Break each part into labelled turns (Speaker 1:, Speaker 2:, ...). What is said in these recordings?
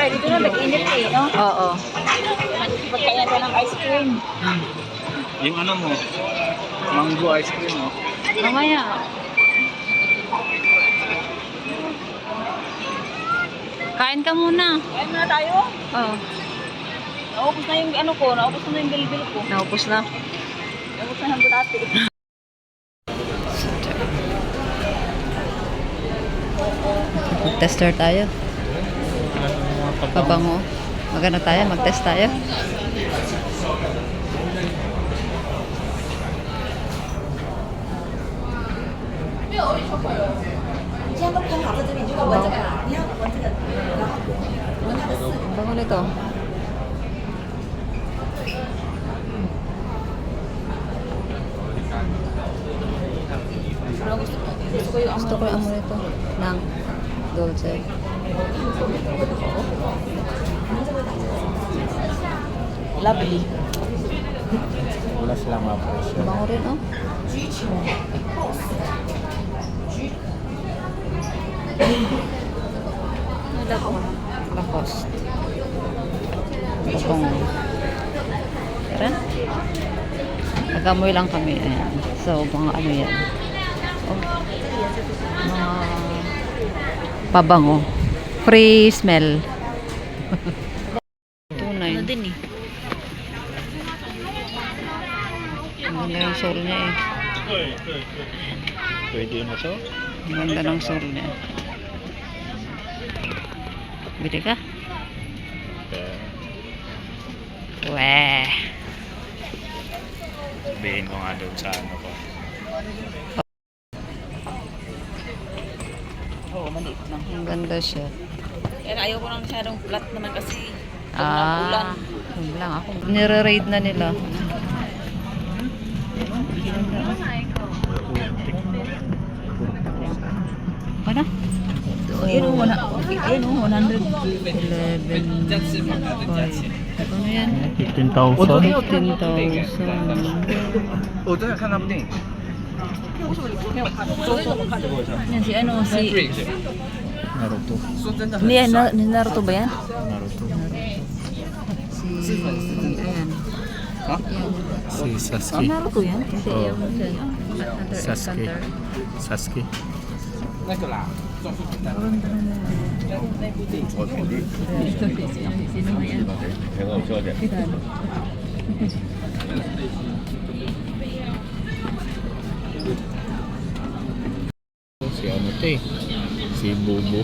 Speaker 1: Dito na nag-init eh, no?
Speaker 2: Oo.
Speaker 1: Pagkaya ko ng ice cream.
Speaker 3: Yung ano mo, mango ice cream mo.
Speaker 2: Mamaya. Kain ka muna.
Speaker 1: Kain muna tayo.
Speaker 2: Oo.
Speaker 1: Naubos na yung ano ko, naubos na yung bilbil ko.
Speaker 2: Naupos na.
Speaker 1: Naubos na ng bulati.
Speaker 2: Mag-tester tayo. Pabango. Magano tayo? Mag-test tayo. Bango nito. Gusto ko yung amoy nito. Nang Dolce.
Speaker 1: Lovely.
Speaker 3: Wala silang mga presyo.
Speaker 2: Bango rin, oh. Lacoste. Bango. Tara. Nag-amoy lang kami. Ayan. So, mga ano yan. Oh. Mga pabango. Free smell. Tunay.
Speaker 1: Ano din eh.
Speaker 2: Ang ganda yung soul niya eh.
Speaker 3: Pwede yun na to?
Speaker 2: Ang ganda ng soul niya. Bili ka? Weh.
Speaker 3: Sabihin ko nga doon sa ano ko.
Speaker 1: Oo, maliit lang.
Speaker 2: Ang ganda siya.
Speaker 1: Kaya ayaw ko nang masyadong flat naman kasi ulan.
Speaker 2: Yun lang ako. Nire-raid na nila. Ano?
Speaker 1: Ayun o, 100.
Speaker 2: 11. Ano yan?
Speaker 3: 15,000?
Speaker 2: 15,000.
Speaker 3: 我真的看他们电影。
Speaker 1: Yan si ano, si...
Speaker 3: Naruto.
Speaker 1: Ni Naruto ba yan?
Speaker 3: Naruto.
Speaker 2: Si... Ayan.
Speaker 3: Ha? Si Sasuke.
Speaker 1: Naruto yan? Hindi,
Speaker 3: Oh.
Speaker 1: yung
Speaker 3: Sasuke. Sasuke.
Speaker 1: Sino mo yan?
Speaker 3: Si ano to eh. Si Bobo.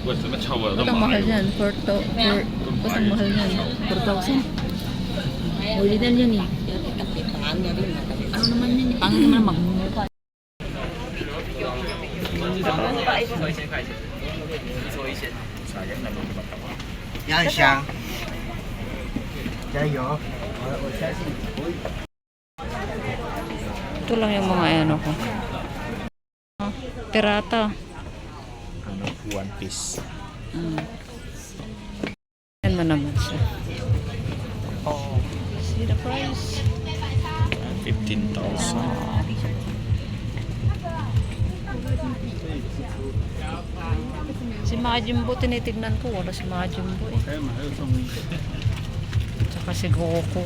Speaker 2: Patang mahal yan. Patang mahal yan.
Speaker 1: 4,000. Original yan eh. Ano naman yan? Pangin naman magmumukha.
Speaker 4: 杨香，加油！我相信你可以。
Speaker 2: Ito lang yung mga ano ko. Pirata.
Speaker 3: Ano, One Piece.
Speaker 2: Yan mo naman siya. Oh. See the price?
Speaker 3: 15,000.
Speaker 2: Si Majin Buu tinitignan ko. Wala si Majin Buu eh. Tsaka si Goku.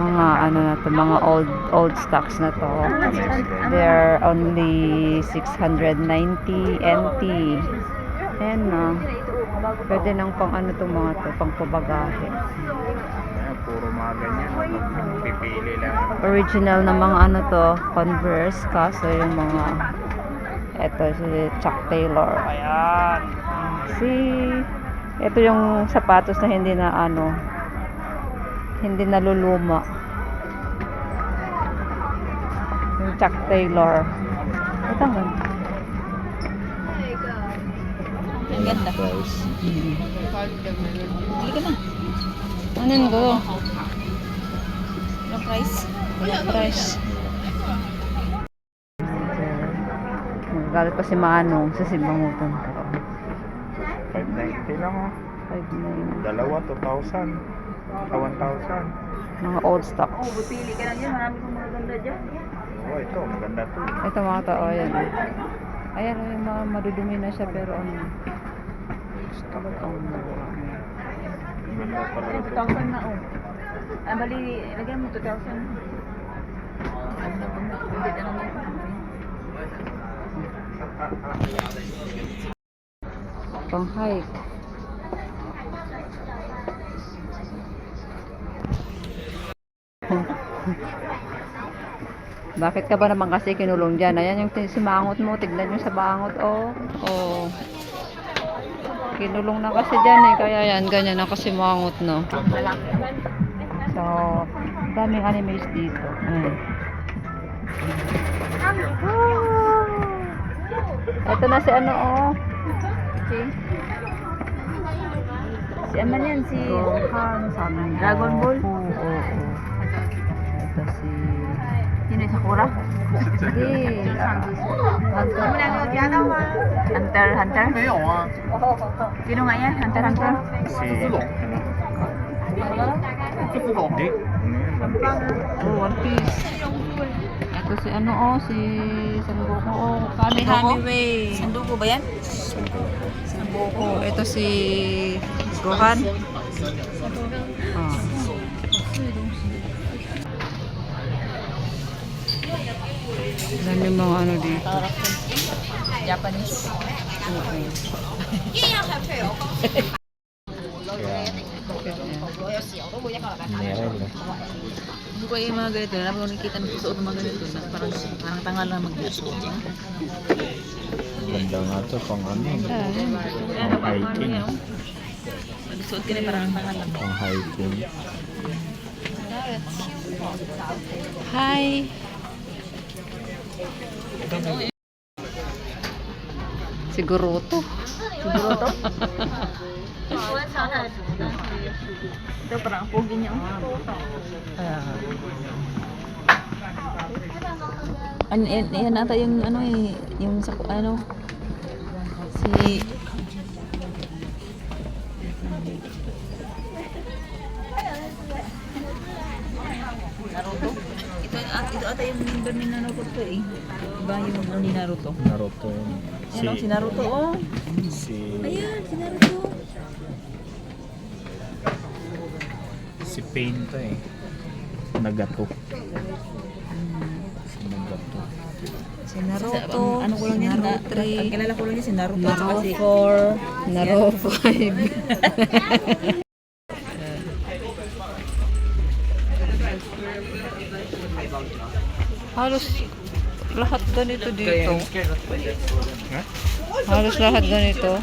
Speaker 2: Mga ano na to, mga old stocks na to. They're only 690 NT. Ayan na. Pwede nang pang ano to mga to, pang pabagahe.
Speaker 3: Puro mga ganyan. Pipili lang.
Speaker 2: Original na mga ano to, Converse, kaso yung mga eto si Chuck Taylor. Ayan. Ito yung sapatos na hindi na ano, hindi naluluma. Yung Chuck Taylor. Ito nga.
Speaker 1: Ang ganda. Bili ka na.
Speaker 2: Ano ko?
Speaker 1: Anong price?
Speaker 2: Price. Nagagalit pa si Manong sa Sibangutan ko.
Speaker 3: 590 lang oh.
Speaker 2: 5.9.
Speaker 3: Dalawa, 2,000. 1,000.
Speaker 2: Mga old stocks.
Speaker 1: Pili ka lang yan. Marami kong magaganda dyan.
Speaker 3: Oh, ito, maganda to.
Speaker 2: Ito mga tao, ayan. Ayan, yung mga madudumi na siya pero ang
Speaker 3: Maganda pala ito.
Speaker 1: 2,000 na oh. Ah, bali, lagyan mo 2,000. Hindi na naman.
Speaker 2: pang hike. Bakit ka ba naman kasi kinulong dyan? Ayan yung simangot mo. Tignan nyo sa bangot. Oh. Oh. Kinulong na kasi dyan eh. Kaya yan, ganyan na kasi mangot, no? So, daming animes dito. Ito na si ano, oh.
Speaker 1: Si Aman yan, si
Speaker 2: Gohan, San
Speaker 1: Dragon Ball.
Speaker 2: Oo. Ito si...
Speaker 1: Sino yung Sakura?
Speaker 2: Hindi.
Speaker 1: Hunter, Hunter? Sino nga yan? Hunter, Hunter?
Speaker 3: Si, ano? Hindi.
Speaker 2: Oh, One Piece. Ito si ano, oh, si Sangoku, oh.
Speaker 1: Kamehameha. Sanduko ba yan?
Speaker 2: Sangoku. Ito si Gohan. Oh. Dami mga ano dito.
Speaker 1: Japanese. Hindi ko yung mga ganito. Alam ko nakikita ng suot ng mga ganito. Parang tangal lang mag-suot.
Speaker 3: Ganda nga to, pang ano.
Speaker 1: Ano ba?
Speaker 3: Hiking.
Speaker 1: Mag-suot ka na parang tangal lang.
Speaker 3: Pang hiking.
Speaker 2: Hi! Siguro to.
Speaker 1: Siguro to? Ito parang pogi niya. Yan ata yung ano eh, yung sa ano si Naruto. Ito ata yung member ni Naruto eh. Iba yung ano ni Naruto.
Speaker 3: Naruto yun.
Speaker 1: Yan si Naruto oh.
Speaker 3: Si...
Speaker 1: Ayan, si Naruto.
Speaker 3: Si Pain to eh. Nagato. Si Nagato.
Speaker 2: Si Naruto.
Speaker 1: Ano ko lang yan?
Speaker 2: Naruto 3.
Speaker 1: Ang kilala ko lang yan si Naruto.
Speaker 2: Naruto
Speaker 1: Kasi
Speaker 2: 4. Naruto 5. Halos lahat ganito dito. Halos lahat ganito.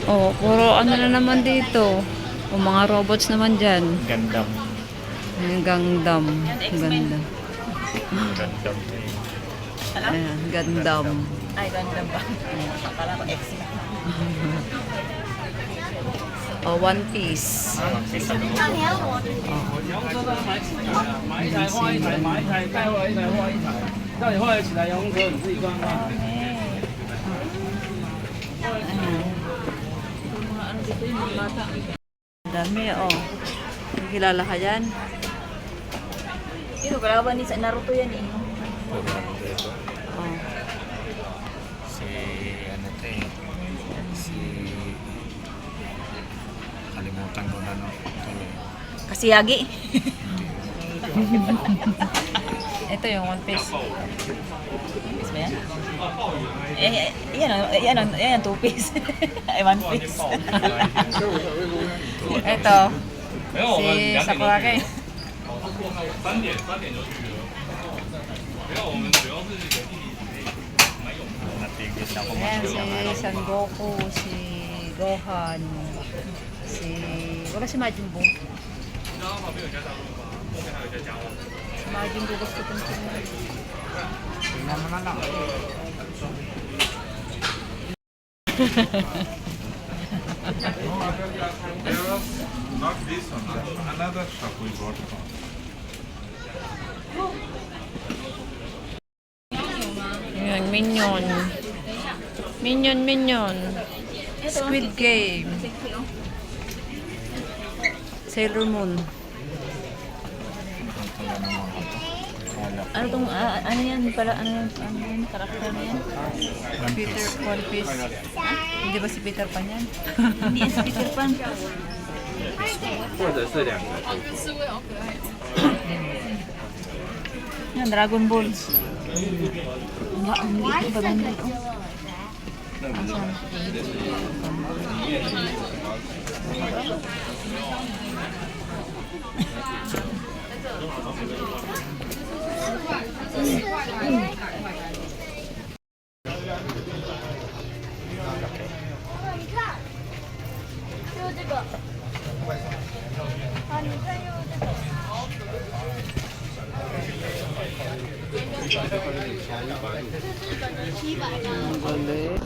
Speaker 2: Oh, puro ano na naman dito. O mga robots naman dyan.
Speaker 3: Gandam.
Speaker 2: Gundam. Ganda.
Speaker 3: Gandam to eh.
Speaker 2: Ayan, Gundam.
Speaker 1: ay random ba? Akala ko X.
Speaker 2: Oh, One Piece. Dami, oh. Kilala ka dyan?
Speaker 1: Ito, kalaban ni sa Naruto yan eh.
Speaker 2: Oh.
Speaker 3: Si... ano to eh. Si... kalimutan ko na no. Ito eh.
Speaker 1: Kasiyagi.
Speaker 2: Ito yung One Piece.
Speaker 1: Piece ba yan? Yan ang 2 piece. Ay, 1 piece.
Speaker 2: Ito. Si Sakuragi.
Speaker 3: Natigil na ako
Speaker 2: Ayan,
Speaker 3: matulog.
Speaker 2: si Son Goku, si Gohan, Wala si Majin Buu. Majin Buu gusto kong tingnan.
Speaker 4: Tingnan mo na lang.
Speaker 5: Not this one, another shop we bought from.
Speaker 2: Ayan, Minion. Minion. Squid Game. Sailor Moon. Ano tong, ano yan pala, ano yan, karakter na yan? Peter, One Piece. Hindi ba si Peter Pan yan?
Speaker 1: Hindi yan si Peter Pan.
Speaker 3: 或者是两个。
Speaker 2: Yan, Dragon Ball.
Speaker 1: Ang liit pa ganda ito.
Speaker 2: Ulit.